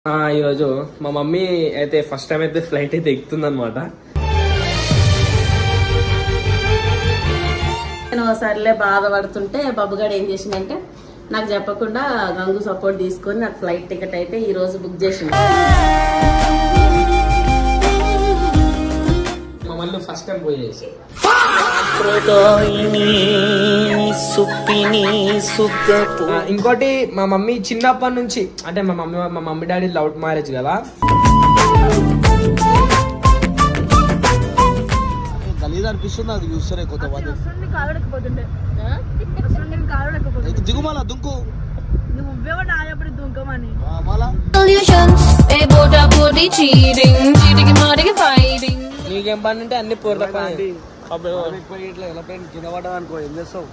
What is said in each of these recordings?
ఈరోజు మా మమ్మీ అయితే ఫస్ట్ టైం అయితే ఫ్లైట్ అయితే ఎక్కుతుంది అనమాట. నేను సర్లే బాధపడుతుంటే బాబుగాడు ఏం చేసిందంటే నాకు చెప్పకుండా గంగు సపోర్ట్ తీసుకొని నాకు ఫ్లైట్ టికెట్ అయితే ఈ రోజు బుక్ చేసింది. మా మళ్ళీ ఫస్ట్ టైం పోయేసి ఇంకోటి మా మమ్మీ చిన్నప్పటి నుంచి అంటే మా మమ్మీ డాడీ లవ్ మ్యారేజ్ కదా. అనిపిస్తుంది అది చూస్తారే కొత్త దిగుమాల దుంకు నీకేం పని ఉంటే అన్ని పూర్త పని కింద పడ్డా అనుకో ఏం చేస్తావు.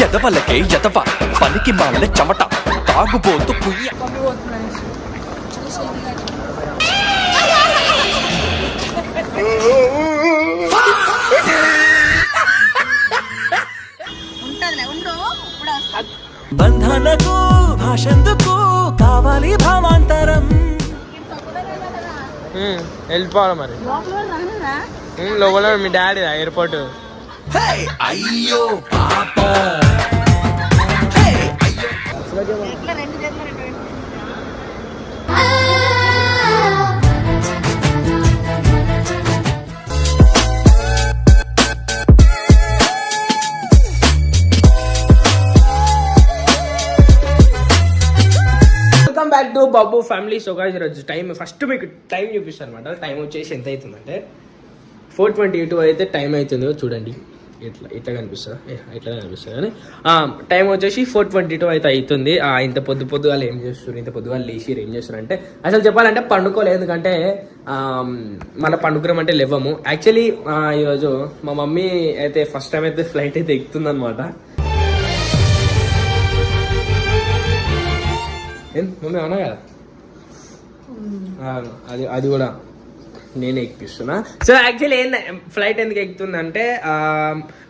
ఎదవలకే ఎదవ పనికి మాల చెమట తాగుబోతు పుయ్య. బంధనకు భాషందుకు కావాలి భావాంతరం. వెళ్ళిపోవాలి మరి లోపల మీ డాడీ ఎయిర్పోర్ట్. అయ్యో పాప welcome back to Babu family. So guys ఈరోజు టైం ఫస్ట్ మీకు టైం చూపిస్తాను అనమాట. టైం వచ్చేసి ఎంత అవుతుందంటే 4:22 అయితే టైం అవుతుందో చూడండి. ఇట్లా కనిపిస్తుందా? ఇట్లా కనిపిస్తుంది కానీ టైం వచ్చేసి 4:22 అయితే అవుతుంది. ఇంత పొద్దు వాళ్ళు ఏం చేస్తారు, ఇంత పొద్దు వాళ్ళు లేచి ఏం చేస్తారు అంటే అసలు చెప్పాలంటే పండుకోలేదు. ఎందుకంటే మళ్ళీ పండుకున్నాం అంటే లేవము. యాక్చువల్లీ ఈరోజు మా మమ్మీ అయితే ఫస్ట్ టైం అయితే ఫ్లైట్ అయితే ఎక్కుతుంది అనమాట. మమ్మీ అన్నా కదా అది కూడా నేనే ఎక్కిస్తున్నా. సో యాక్చువల్లీ ఫ్లైట్ ఎందుకు ఎక్కుతుందంటే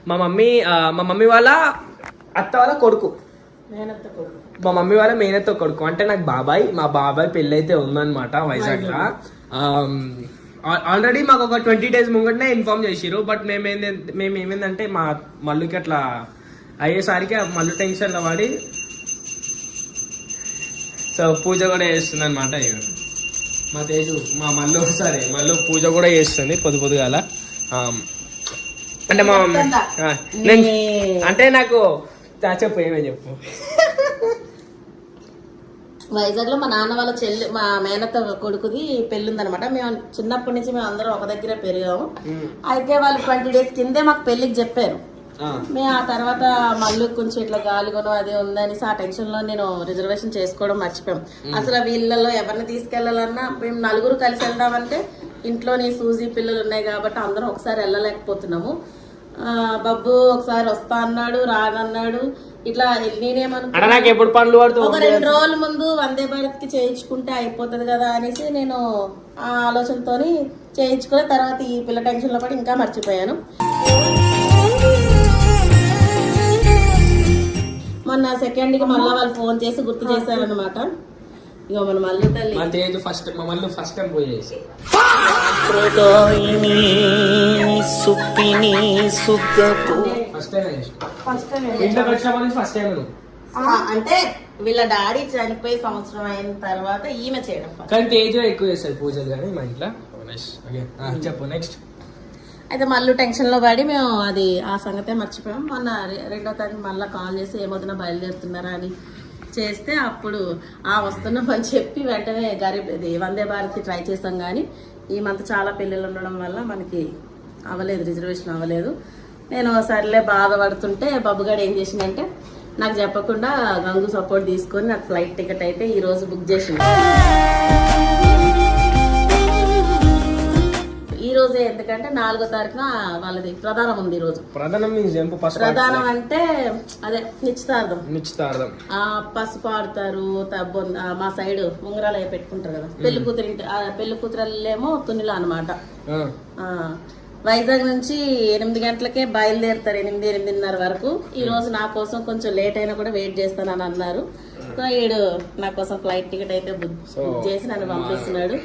మా మమ్మీ వాళ్ళ అత్త వాళ్ళ కొడుకు, మా మమ్మీ వాళ్ళ మేనత్త కొడుకు అంటే నాకు మా బాబాయ్ పెళ్ళి అయితే ఉందన్నమాట వైజాగ్లో. ఆల్రెడీ మాకు ఒక 20 days ముంగటనే ఇన్ఫార్మ్ చేసిరు. బట్ మేము ఏమైందంటే మా మళ్ళీకి అట్లా అయ్యేసరికి మళ్ళీ టెన్షన్లో పడి సో పూజ కూడా చేస్తుంది అనమాట. మా తేజు మళ్ళీ పూజ కూడా చేస్తుంది పొద్దుగాల. అంటే అంటే నాకు చెప్పు ఏమని చెప్పు. వైజాగ్ లో మా నాన్న వాళ్ళ చెల్లి మా మేనత్త కొడుకుది పెళ్లి ఉందనమాట. మేము చిన్నప్పటి నుంచి మేము అందరం ఒక దగ్గరే పెరిగాము. అయితే వాళ్ళు 20 days కిందే మాకు పెళ్లికి చెప్పారు. మేము ఆ తర్వాత మళ్ళీ కొంచెం ఇట్లా గాలిగొనం అదే ఉందనేసి ఆ టెన్షన్ లో నేను రిజర్వేషన్ చేసుకోవడం మర్చిపోయాం. అసలు వీళ్ళలో ఎవరిని తీసుకెళ్లాలన్నా మేము నలుగురు కలిసి వెళ్దామంటే ఇంట్లోని సూజీ పిల్లలు ఉన్నాయి కాబట్టి అందరం ఒకసారి వెళ్ళలేకపోతున్నాము. బాబు ఒకసారి వస్తా అన్నాడు, రానన్నాడు. ఇట్లా నేనేమనుకున్నా ఒక 2 రోజుల ముందు వందే భారత్ కి చేయించుకుంటే అయిపోతుంది కదా అనేసి నేను ఆ ఆలోచనతోని చేయించుకుని తర్వాత ఈ పిల్ల టెన్షన్ లో పడి ఇంకా మర్చిపోయాను. మొన్న సెకండ్కి మళ్ళీ వాళ్ళు ఫోన్ చేసి గుర్తు చేశారనమాట. ఇక మన మళ్ళీ తల్లి ఫస్ట్ టైం పోయేసి అంటే వీళ్ళ డాడీ చనిపోయి సంవత్సరం అయిన తర్వాత ఈమె చేయడం. కానీ తేజు ఎక్కువ చేస్తారు పూజలు కానీ మా ఇంట్లో. చెప్పు నెక్స్ట్. అయితే మళ్ళీ టెన్షన్ లో పడి మేము అది ఆ సంగతే మర్చిపోయాం. మొన్న 2వ తారీఖు మళ్ళీ కాల్ చేసి ఏమవుతున్నా బయలుదేరుతున్నారా అని చేస్తే అప్పుడు వస్తున్నామని చెప్పి వెంటనే వందే భారత్ ట్రై చేసాం. కానీ ఈ మంత్ చాలా పెళ్ళిళ్ళు ఉండడం వల్ల మనకి అవ్వలేదు, రిజర్వేషన్ అవ్వలేదు. నేను సర్లే బాధపడుతుంటే బాబుగాడు ఏం చేసిందంటే నాకు చెప్పకుండా గంగు సపోర్ట్ తీసుకొని నాకు ఫ్లైట్ టికెట్ అయితే ఈ రోజు బుక్ చేసింది. ఈ రోజే ఎందుకంటే 4వ తారీఖున వాళ్ళది ప్రధానం ఉంది. ఈ రోజు ప్రధానం అంటే అదే నిశ్చితార్థం. పసుపు ఆడతారు. మా సైడ్ ఉంగరాలు పెట్టుకుంటారు కదా. పెళ్లి కూతురేమో తునిలా అనమాట. వైజాగ్ నుంచి 8 గంటలకే బయలుదేరుతారు, 8-8:30 వరకు. ఈ రోజు నా కోసం కొంచెం లేట్ అయినా కూడా వెయిట్ చేస్తానని అన్నారు. సో ఈడు నా కోసం ఫ్లైట్ టికెట్ అయితే బుక్ చేసి నన్ను పంపిస్తున్నాడు.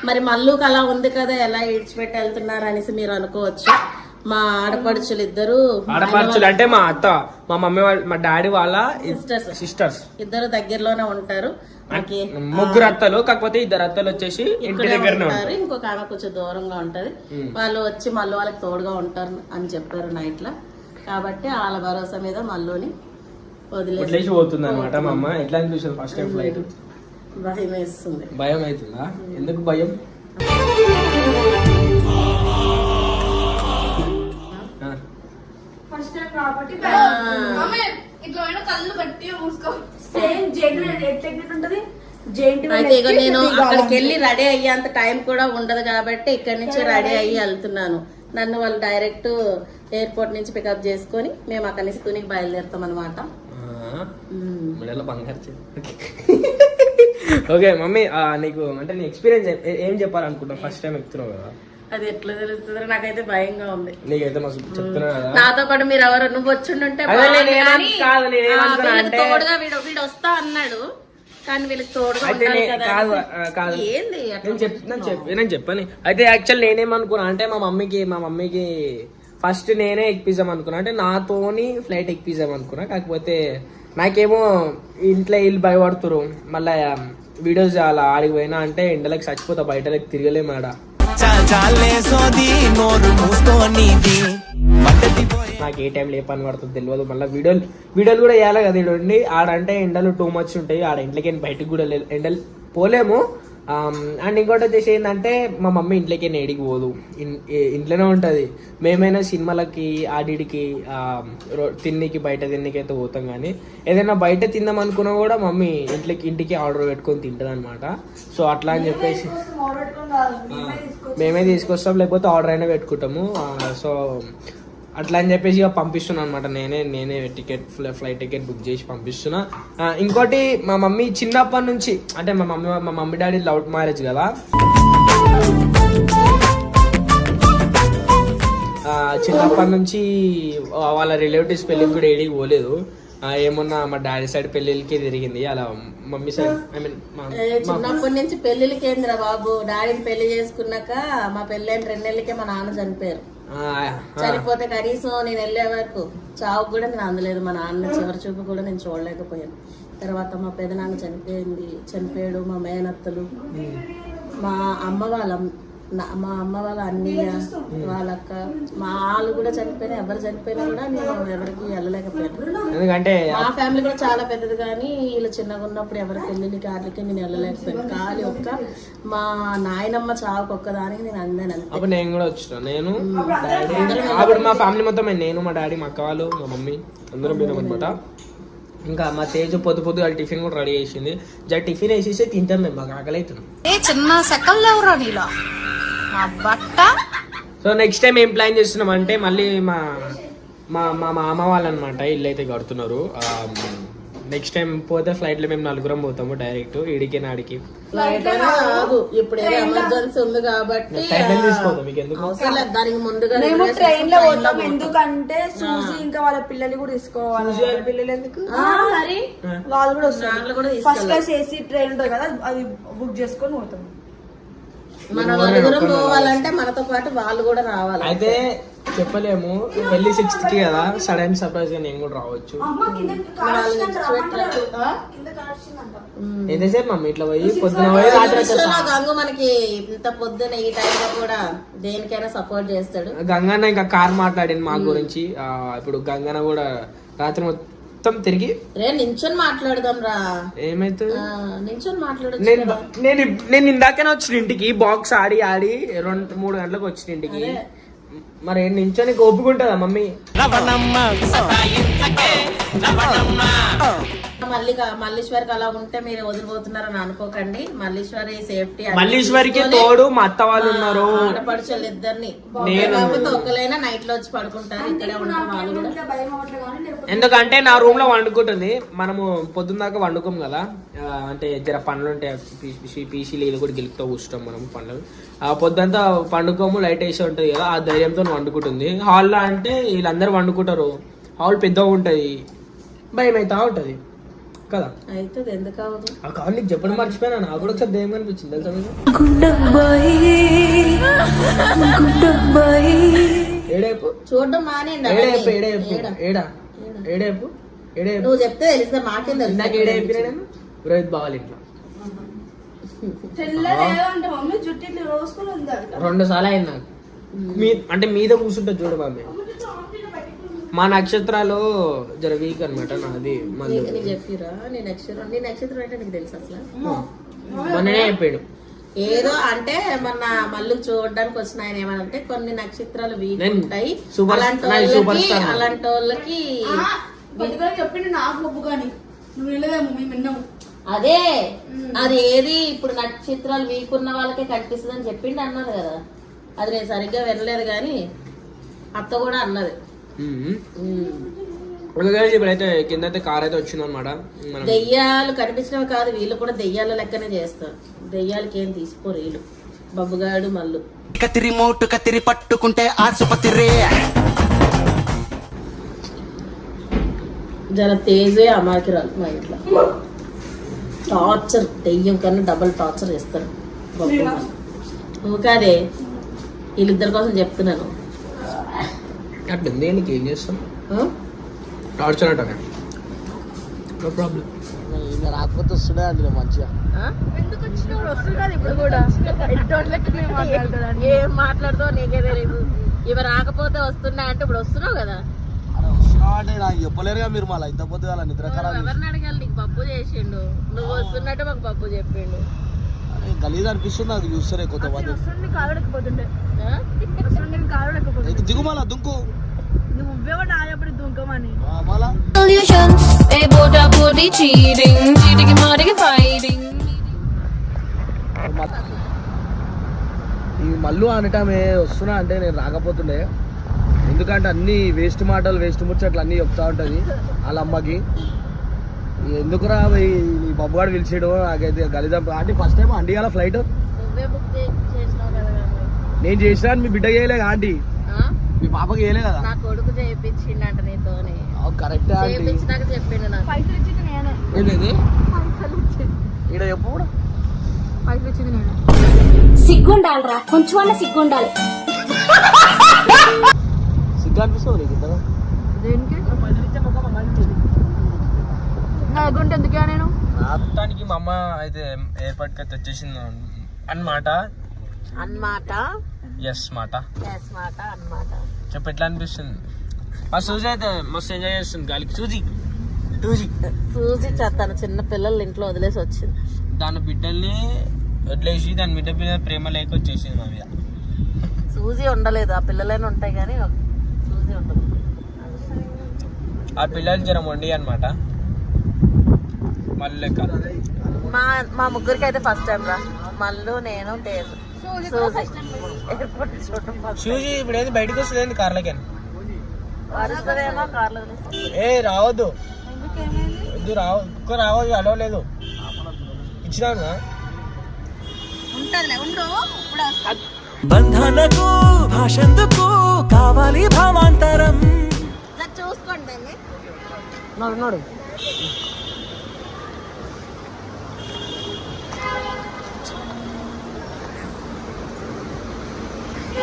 మరి మల్లుకు అలా ఉంది కదా, ఎలా ఇడిచిపెట్టి వెళ్తున్నారు అనేసి మీరు అనుకోవచ్చు. మా ఆడపడుచులు ఇద్దరు, ఆడపడుచులు అంటే మా అత్త, మా మమ్మీ వాళ్ళ, మా డాడీ వాళ్ళ సిస్టర్స్ ఇద్దరు దగ్గరలోనే ఉంటారు. ముగ్గురు అత్తలు, కాకపోతే 2 అత్తలు వచ్చేసి ఇంటి దగ్గరనే ఉంటారు. ఇంకొక ఆమె కొంచెం దూరంగా ఉంటది. వాళ్ళు వచ్చి మల్లు వాళ్ళకి తోడుగా ఉంటారు అని చెప్పారు నైట్ లా. కాబట్టి వాళ్ళ భరోసా మీద మల్లుని వదిలేసి పోతుంది అనమాట మా అమ్మ. ఎట్లా అనిపిస్తుంది ఫస్ట్ టైం ఫ్లైట్? భయం వేస్తుంది. భయం అవుతుందా? ఎందుకు భయం? అయితే ఇక నేను అక్కడికి వెళ్ళి రెడీ అయ్యేంత టైం కూడా ఉండదు కాబట్టి ఇక్కడి నుంచి రెడీ అయ్యి వెళ్తున్నాను. నన్ను వాళ్ళు డైరెక్ట్ ఎయిర్పోర్ట్ నుంచి పికప్ చేసుకొని మేము అక్కడి నుంచి తునికి బయలుదేరుతాం అనమాట. ఓకే మమ్మీ, నీకు అంటే నీ ఎక్స్పీరియన్స్ ఏం చెప్పాలనుకుంటున్నావు? ఫస్ట్ టైం ఎక్కుతున్నావు కదా, అది ఎట్లా తెలుస్తుంది? నాకైతే భయంగా ఉంది. నీకైతే మస్తు చెప్తున్నా కదా. నాతో పాటు మీరు ఎవరు, నువ్వు వచ్చిండుంటే తోడుగా వీడు వస్తా అన్నాడు, కానీ వీళ్ళకి తోడుగా కాదు ఏంది నేను చెప్పని. అయితే యాక్చువల్ నేనేమనుకున్నా అంటే మా మమ్మీకి ఫస్ట్ నేనే ఎక్కిపిద్దాం అనుకున్నా, అంటే నాతోని ఫ్లైట్ ఎక్కిపిద్దాం అనుకున్నా. కాకపోతే నాకేమో ఇంట్లో వీళ్ళు భయపడుతురు, మళ్ళా వీడియోస్ అలా ఆడికి పోయినా అంటే ఎండలకు చచ్చిపోతా, బయటలకు తిరగలేము ఆడ. నాకు ఏ టైంలో ఏ పని పడుతుంది తెలియదు. మళ్ళీ వీడియోలు కూడా వేయాలి కదా ఇడండి. ఆడంటే ఎండలు టూ మచ్ ఉంటాయి, ఆడ ఇంట్లోకి బయటకు కూడా ఎండలు పోలేము. అండ్ ఇంకోటి వచ్చేసి ఏంటంటే మా మమ్మీ ఇంట్లోకి ఏడికి పోదు, ఇంట్లోనే ఉంటుంది. మేమైనా సినిమాలకి ఆడికి తిన్నికి బయట తిన్నికి అయితే పోతాం, కానీ ఏదైనా బయట తిందాం అనుకున్నా కూడా మమ్మీ ఇంటికి ఆర్డర్ పెట్టుకొని తింటుంది అనమాట. సో అట్లా అని చెప్పేసి మేమే తీసుకొస్తాం, లేకపోతే ఆర్డర్ అయినా పెట్టుకుంటాము. సో అట్లా అని చెప్పేసి ఇక పంపిస్తున్నా అనమాట. నేనే ఫ్లైట్ టికెట్ బుక్ చేసి పంపిస్తున్నా. ఇంకోటి మా మమ్మీ చిన్నప్పటి నుంచి, అంటే మా మమ్మీ డాడీ లవ్ మ్యారేజ్ కదా, చిన్నప్పటి నుంచి వాళ్ళ రిలేటివ్స్ పెళ్ళికి కూడా ఏడికి పోలేదు. ఏమన్నా మా డాడీ సైడ్ పెళ్ళిళ్ళకి తిరిగింది, అలా మమ్మీ సైడ్ చిన్నప్పటి నుంచి పెళ్లిళ్ళకి ఏందిరా బాబు. డాడీని పెళ్లి చేసుకున్నాక మా పెళ్ళైన 2 నెలలకే మా నాన్న చనిపోయారు. చనిపోతే కనీసం నేను వెళ్ళే వరకు చావుకు కూడా నేను అందలేదు. మా నాన్న చివరి చూపు కూడా నేను చూడలేకపోయాను. తర్వాత మా పెదనాన్న చనిపోయాడు. మా మేనత్తలు, మా అమ్మ వాళ్ళ అన్నయ్య వాళ్ళక్క, మా వాళ్ళు కూడా చనిపోయినా, ఎవరు చనిపోయినా కూడా నేను ఎవరికి వెళ్ళలేకపోయాను. ఎందుకంటే మా ఫ్యామిలీ కూడా చాలా పెద్దది, కానీ వీళ్ళు చిన్నగా ఉన్నప్పుడు ఎవరి పెళ్లికి వాటికి నేను వెళ్ళలేకపోయాను. ఖాళీ మా నాయనమ్మ చావుకు ఒక్కదానికి నేను అందాను. అప్పుడు నేను కూడా వచ్చిన, నేను అప్పుడు మా ఫ్యామిలీ మొత్తం, నేను మా డాడీ, మా అక్క వాళ్ళు, మా మమ్మీ అందరం పోయినాం అనమాట. ఇంకా మా తేజు పొద్దు టిఫిన్ కూడా రెడీ చేసింది. టిఫిన్ వేసేసి తింటాం మేము, మాకు ఆకలి అవుతున్నాం. సో నెక్స్ట్ టైం ఏం ప్లాన్ చేస్తున్నాం అంటే మళ్ళీ మా మామ వాళ్ళు అనమాట ఇల్లు అయితే కడుతున్నారు. నెక్స్ట్ టైం పోతే ఫ్లైట్ లో మేము 4 పోతాము డైరెక్ట్ ఇడికి నాడికి. ఇప్పుడు ఎమర్జెన్సీ ఉంది కాబట్టి దానికి ముందుగా మేము ట్రైన్ లో పోతాం. ఎందుకంటే సూజీ ఇంకా వాళ్ళ పిల్లలు కూడా తీసుకోవాలి. పిల్లలు ఎందుకు మరి వాళ్ళు కూడా వస్తారు. ఫస్ట్ క్లాస్ ఏసీ ట్రైన్ ఉంటుంది కదా, అది బుక్ చేసుకొని పోతాం. మన నలుగురం పోవాలంటే మనతో పాటు వాళ్ళు కూడా రావాలి. అయితే చెప్పలేము, పెళ్లి 6th కి కదా, సడన్ సర్ప్రైజ్ గా నేను కూడా రావచ్చు. ఎంతసేపు మమ్మీ ఇట్లా పోయి పొద్దున గంగు మనకి ఇంత పొద్దున ఈ టైంలో కూడా దేనికైనా సపోర్ట్ చేస్తాడు. గంగన్న ఇంకా కార్ మాట్లాడింది మా గురించి. ఇప్పుడు గంగన్న కూడా రాత్రి మొత్తం తిరిగి నించొని మాట్లాడదాం రా. ఏమైతుంది? నించొని మాట్లాడచ్చు. నేను ఇందాకనే వచ్చిన ఇంటికి, బాక్స్ ఆడి 2-3 గంటలకు వచ్చిన ఇంటికి. మరి నించొని ఓపుకుంటుందా మమ్మీ? మల్లీశ్వరికి అలా ఉంటే మీరు వదిలిపోతున్నారని అనుకోకండి. మల్లీశ్వరి సేఫ్టీ మల్లీశ్వరికి తోడు మా అత్త వాళ్ళు ఉన్నారు. ఆడపడుచులు ఇద్దరిని ఒకలైనా నైట్ లో వచ్చి పడుకుంటారు, ఇక్కడే ఉంటారు వాళ్ళు కూడా. భయం అవ్వట్లే కానీ లేకపోతే ఎందుకంటే నా రూమ్ లో వండుకుంటుంది. మనము పొద్దున్న దాకా వండుకోం కదా, అంటే జర పనులు ఉంటాయి, పీసీలు ఇది కూడా గెలుపుతో కూర్చుంటాం మనం పనులు. పొద్దుంతా పండుకోము, లైట్ వేసి ఉంటుంది కదా, ఆ ధైర్యంతో వండుకుంటుంది. హాల్లో అంటే వీళ్ళందరూ వండుకుంటారు, హాల్ పెద్దగా ఉంటుంది, భయం అవుతా ఉంటుంది కదా. అయితే ఎందుకు అవ్వదు? ఆ కావాలి నీకు చెప్పడం మర్చిపోయినా, నాకు కూడా ఒకసారి దయ్యం అనిపించింది తెలుసా మీకు? ఏడేపు చూడడం మానేయండి. ఏడేపు ఏడేపు ఏడా ఏడేపు ఏడేపు నువ్వు చెప్తే తెలిస్తే మాకేం తెలుసు. ఇందాక ఏడేపు నేను రోహిత్ బావాలి ఇంట్లో తెల్లగా అంటే మమ్మీ జుట్టు ఇట్లా రోజుకొని ఉంది అంట. 2 సార్లు అయింది నాకు. అంటే మీద కూర్చుంటుంది చూడు మమ్మీ. మా నక్షత్రాలు జర వీక్ అనమాట నాది. నీకు చెప్పిరా నీ నక్షత్రం అంటే నీకు తెలుసు అసలు? మొన్ననే చెప్పాడు. ఏదో అంటే మొన్న మళ్ళీ చూడడానికి వచ్చిన ఆయన ఏమనంటే కొన్ని నక్షత్రాలు వీక్ ఉంటాయి, అలాంటి వాళ్ళకి చెప్పిండు నాకు బొబ్బు కానీ నువ్వు వెళ్ళదేమో మేము విన్నాము. అదే అది ఏది ఇప్పుడు నక్షత్రాలు వీక్ ఉన్న వాళ్ళకే కనిపిస్తుంది అని చెప్పిండు అన్నది కదా. అది నేను సరిగ్గా వినలేదు కానీ అత్త కూడా అన్నది. ఇప్పుడైతే కింద అయితే కార్ అయితే వచ్చింది అనమాట. దెయ్యాలు కనిపించినవి కాదు, వీళ్ళు కూడా దెయ్యాల లెక్కనే చేస్తారు. దెయ్యాలకి ఏం తీసుకోరు వీళ్ళు, బబ్బుగాడు మల్లు. కత్తిరి మోటు కత్తిరి పట్టుకుంటే ఆసుపత్రి. జర తేజే అమాకిరాలు మా ఇంట్లో. టార్చర్, దెయ్యం కన్నా డబల్ టార్చర్ చేస్తారు. కాదే వీళ్ళిద్దరి కోసం చెప్తున్నాను. అట్లుంది నీకు ఏం చేస్తాం, టార్చర్ అంట నో ప్రాబ్లం. రాకపోతే వస్తుండే అండి మంచిగా. ఎందుకు వచ్చినప్పుడు వస్తుంది కదా ఇప్పుడు కూడా ఏం మాట్లాడుతావు నీకే తెలియదు. ఇవి రాకపోతే వస్తున్నా అంటే ఇప్పుడు వస్తున్నావు కదా. అంటే నాకు చెప్పలేరుగా మీరు మళ్ళీ ఇంత పొద్దు అలా నిద్ర ఖరాబ్. ఎవరిని అడగాలి? నీకు బబ్బు చేసిండు, నువ్వు వస్తున్నట్టు మాకు బబ్బు చెప్పిండు. గలీజ్ అనిపిస్తుంది నాకు చూస్తారే కొత్త మంది. కాలడకపోతుండే దిగు మళ్ళా దుంకు నువ్వేమో నాయప్పుడు దుంకమని మళ్ళా Solutions, a bota body cheating, fighting. ఈ మల్లు అనటమే వస్తున్నా అంటే నేను రాకపోతుండే. ఎందుకంటే అన్ని వేస్ట్ మాటలు వేస్ట్ ముచ్చట్లు అన్నీ చెప్తా ఉంటుంది వాళ్ళ అమ్మకి. ఎందుకురా ఈ బొబ్బగాడు పిలిచాడు నాకైతే గలిదాం. అంటే ఫస్ట్ టైం అండి అలా ఫ్లైట్ నువ్వే బుక్ చేసినావు కదా. నేను చేసినా మీ బిడ్డ చేయలేదు ఆంటీ, మీ పాపకి చేయలే కదా. నా కొడుకు చేయించిండంట నీతోని. Correct aunty. చేయించినాక చెప్పిండు నాకు. పైసలు ఇచ్చింది నేనే. ఏంటది ఇక్కడ చెప్పు కూడా. పైసలు ఇచ్చింది నేనే. సిగ్గుండాలరా, కొంచెం అన్న సిగ్గుండాలి. సిగ్గు అనిపిస్తావు నీకు ఇంతగా? దేనికి నా అగ్గుంటే ఎందుకే నేను మొత్తానికి మా అమ్మ అయితే ఎయిర్పోర్ట్ కి తెచ్చేసింది అన్నమాట. ఎస్ మాట చెప్పు ఎట్లా అనిపిస్తుంది? మా సూజీ అయితే మస్తు ఎంజాయ్ చేస్తుంది గాలికి. సూజీ తన చిన్న పిల్లలు ఇంట్లో వదిలేసి వచ్చింది. దాని బిడ్డల్ని వదిలేసి దాని బిడ్డ మీద ప్రేమ లేక వచ్చేసింది మా మీద. సూజీ ఉండలేదు, ఆ పిల్లలైనా ఉంటాయి కానీ సూజీ ఉండదు. ఆ పిల్లలు జరం వండి అనమాట. మళ్ళీ లెక్క మా ముగ్గురికి అయితే ఫస్ట్ టైం రా. మల్లు, నేను, తేజు. ఎయిర్పోర్ట్ చూడటం సూజీ ఇప్పుడు ఏది బయటకు వస్తుంది కార్లకి. వరుసవేమో కార్లో ఏ రావద్దు, రావద్దు, అలవలేదు. ఇచ్చినా ఉంటుందిలే, ఉండు బంధనకు భాషందుకు కావాలి భావాంతరం. చూసుకోండి. ఉన్నాడు.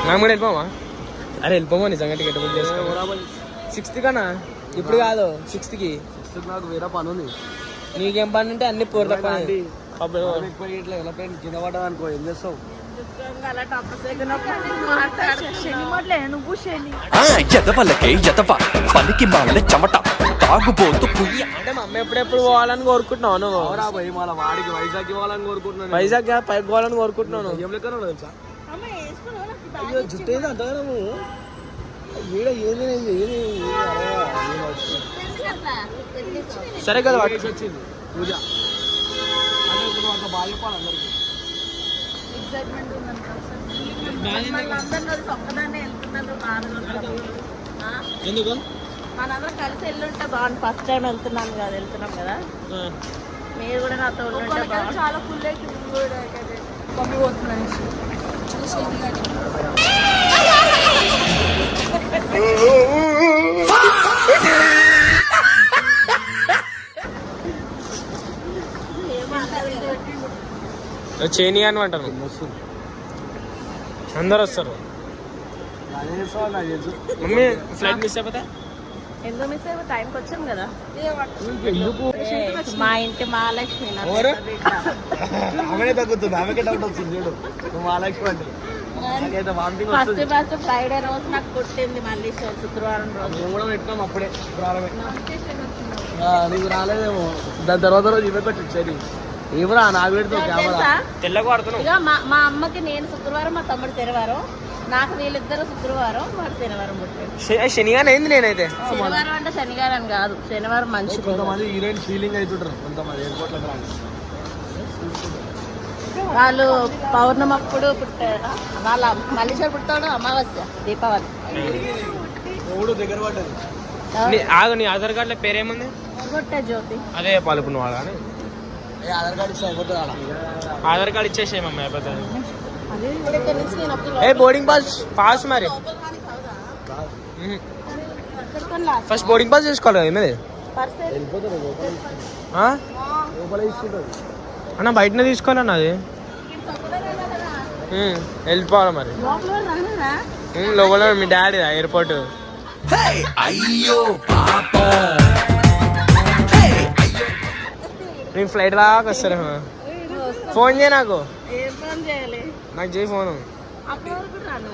మేము కూడా వెళ్ళిపోమా? అరే వెళ్ళిపోమా నిజంగా. టికెట్ బుక్ చేసుకో 6th కన్నా, ఇప్పుడు కాదు 6th కి. నాకు వేరే పని ఉంది. నీకేం పని ఉంటే అన్ని పూర్త పని. ఇట్లా ఎలా పెయిన్ కింద పడ్డా అనుకో ఏం చేస్తావు? నువ్వు శని ఎదవలకే ఎదవ పనికి మాలే చెమట తాగుబోతు కుయ్య. అంటే మా అమ్మ ఎప్పుడెప్పుడు పోవాలని కోరుకుంటున్నావు నువ్వు? పోయి మళ్ళీ వాడికి వైజాగ్ ఇవ్వాలని కోరుకుంటున్నాను. వైజాగ్ పైకి పోవాలని కోరుకుంటున్నాను. ఏం లెక్క తెలుసా? అయ్యో జుట్టు ఏది అంతగా నువ్వు సరే కదా వచ్చింది పూజ అంటే ఇప్పుడు అంత బాగా చెప్పాలి అందరికి. ఎక్సైట్మెంట్ ఒక్కదాన్నే వెళ్తున్నారు బాధ. ఎందుకు మనందరం కలిసి వెళ్ళుంటే బాగుంది. ఫస్ట్ టైం వెళ్తున్నాం కదా మీరు కూడా నాతో ఉంటే బాగుంది. చాలా ఫుల్ అవుతుంది మమ్మీ పోతున్నాను చేయని అని అంటారు, అందరు వస్తారు. మమ్మీ ఫ్లైట్ మిస్ అయిపోతా ఎందుకు మిస్ అయిపో టైంకి వచ్చాం కదా. మా ఇంటి మహాలక్ష్మి నా ఎవరు? పెద్ద బిడ్డ. ఆమెనే తగ్గుతుంది, ఆమెకే డౌట్ వచ్చింది చూడు. నువ్వు మహాలక్ష్మి అంటే నాకైతే వామిటింగ్ వస్తుంది. ఫస్ట్ ఫ్రైడే రోజు నాకు పుట్టింది, మళ్ళీ శుక్రవారం రోజు. మేము కూడా పెట్టినాం అప్పుడే శుక్రవారమే. నీకు రాలేదేమో, దాని తర్వాత రోజు ఇవే పెట్టించేది. ఏమరా నాకు పెడతావు కెమెరా. తెలుసా? తెల్లగా వాడుతున్నావు. ఇక మా అమ్మకి నేను శుక్రవారం, మా తమ్ముడు శనివారం. నాకు వీళ్ళిద్దరు శుక్రవారం, వాడు శనివారం పుట్టాడు. శనిగానే అయింది నేనైతే. శనివారం అంటే శనివారం కాదు, శనివారం మంచి కొంతమంది హీరోయిన్ ఫీలింగ్ అవుతుంటారు, కొంతమంది ఎయిర్పోర్ట్లకు రాని. వాళ్ళు పౌర్ణమప్పుడు పుట్టారు. వాళ్ళ మల్లీశ్వర్ పుట్టాడు అమావాస్య దీపావళి. మూడు దగ్గర పడ్డది. ఆగు, నీ ఆధార్ కార్డులో పేరేముంది? పుట్టే జ్యోతి. అదే పాల్గొన్న వాళ్ళ ఆధార్ కార్డు ఇస్తే అయిపోతుంది ఆడ. ఆధార్ కార్డు ఇచ్చేసేయ్ మమ్మీ అయిపోతుంది. ఇప్పుడు ఇక్కడి నుంచి నేను ఒక ఏ బోర్డింగ్ పాస్ మరి ఫస్ట్ బోర్డింగ్ పాస్ తీసుకోవాలి ఏమది వెళ్ళిపోతుంది లోపల, లోపల తీసుకుంటుంది. అన్న బయటనే తీసుకోవాలన్న అది. వెళ్ళిపోవాలి మరి లోపల మీ డాడీ ఎయిర్పోర్ట్. అయ్యో పాపం నేను ఫ్లైట్ దాకా వస్తారు. ఫోన్ చేయి నాకు, ఏం పని చేయాలి. నాకు చేయి ఫోన్. అప్పటి వరకు రాను.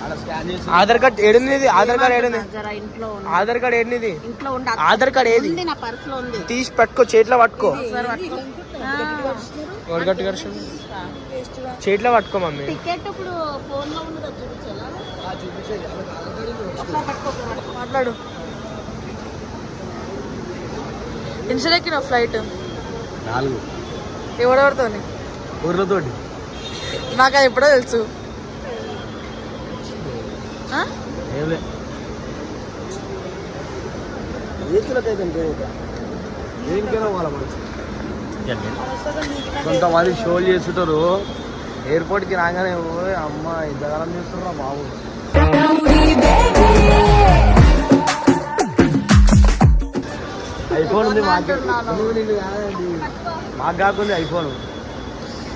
ఆడ స్కాన్ చేసి ఆధార్ కార్డ్ ఏడుంది? ఆధార్ కార్డ్ ఏడుంది? జర ఇంట్లో ఉంది. ఆధార్ కార్డ్ ఏడుంది? ఇంట్లో ఉండి ఆధార్ కార్డ్ ఏది? ఉంది, నా పర్సులో ఉంది. తీసి పట్టుకో, చేతిలో పట్టుకో. ఒకసారి పట్టుకో. ఎవరు గట్టి కరుస్తుంది? చేతిలో పట్టుకో మమ్మీ. టికెట్ ఇప్పుడు ఫోన్ లో ఉన్నది, అది చూపించాలా? చూపించేది. ఒకసారి పట్టుకో. మాట్లాడు. ఇన్షియల్ ఎక్కిన ఫ్లైట్ 4 ఎవరెవరితో? ఊర్లతోటి. నాకు అది ఎప్పుడో తెలుసు. ఏమిలే ఏతులకైతే దేనికైనా వాళ్ళ మనసు. కొంతమంది షోలు చేస్తుంటారు ఎయిర్పోర్ట్కి రాగానే. అమ్మ ఇంతకాలం చేస్తున్నారా బాబు. ఐఫోన్ ఉంది మాకు, నిన్ను కాదండి, మాకు కాకుండా ఐఫోన్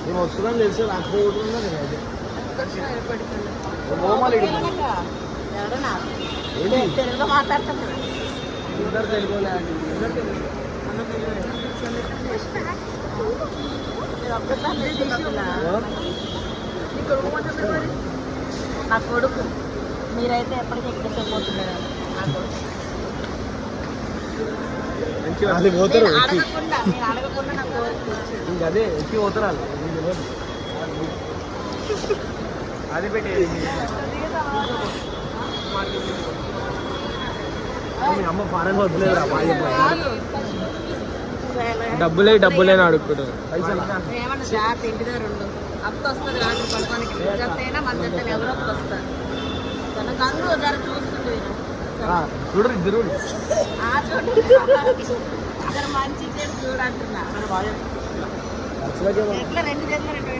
మేము వస్తుందని తెలిసి రాకపోతున్నా. నేనైతే ఎవరన్నా? ఏంటి తెలుగులో మాట్లాడుతున్నా. ఇద్దరు తెలుగులే అండి, ఇద్దరు తెలుగు. నా కొడుకు. మీరైతే ఎప్పటికీ ఎక్కువ పోతున్నారు. నా కొడుకు అది పోతారు నేను ఎక్కి. అడగకుండా, మీరు అడగకుండా నా కోరిక. ఇంక అదే ఎక్కి పోతారు వాళ్ళు. అది పెట్టేది మీ అమ్మ ఫారెన్ వద్దులేదురా బాగా డబ్బులే అని అడుగుతాడు. పైసలు ఏమన్నా జాగ్రత్త, ఇంటి దగ్గర ఉండు. అత్త వస్తుంది రాత్రి పడతానికి. జతైనా మన జత ఎవరో ఒకరు వస్తారు. తన కన్ను జర చూస్తుంది. చూడరు ఇద్దరు. అక్కడ మంచి చెడు చూడంటున్నా. ఖర్చులకేమో ఎట్లా రెండు చేతులు రెండు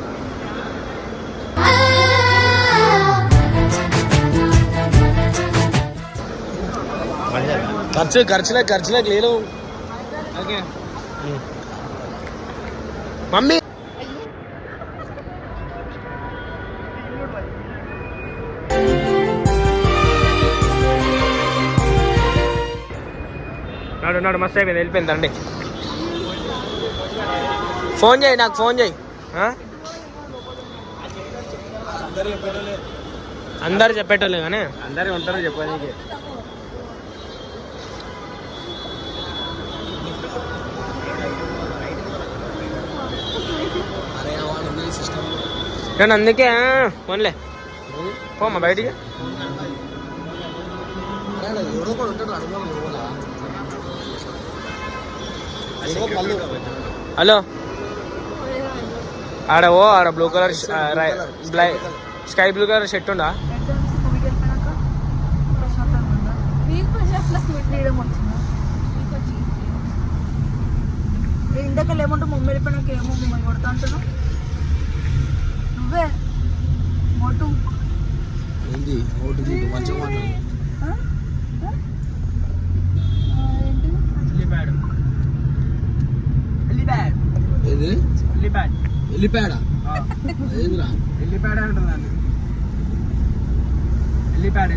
ఖర్చులకు లేదు. మమ్మీ నాడు మస్తు అయిపోయింది, వెళ్ళిపోయింది అండి. ఫోన్ చేయి, నాకు ఫోన్ చేయి. అందరు చెప్పేటోళ్ళే కానీ అందరూ ఉంటారు చెప్పడానికి. నేను అందుకే ఫోన్లే పోమ్మా బయటికి. ఎవడో కూడా ఉంటాడు అడుగుదాం లోపల. హలో ఆడ ఆడ blue colour sky blue colour shirt ఉందా? ఇందాక ఏమంటూ మమ్మీ వెళ్ళిపోయినాక ఏమో మమ్మల్ని కొడతా అంటున్నావు నువ్వే మోటు ఏంది ఓటు మంచిగా మాట్లాడు. ఏది వెళ్ళిపోయాడా? ఏదిరా వెళ్ళిపాడ అంటున్నాను. వెళ్ళిపాడ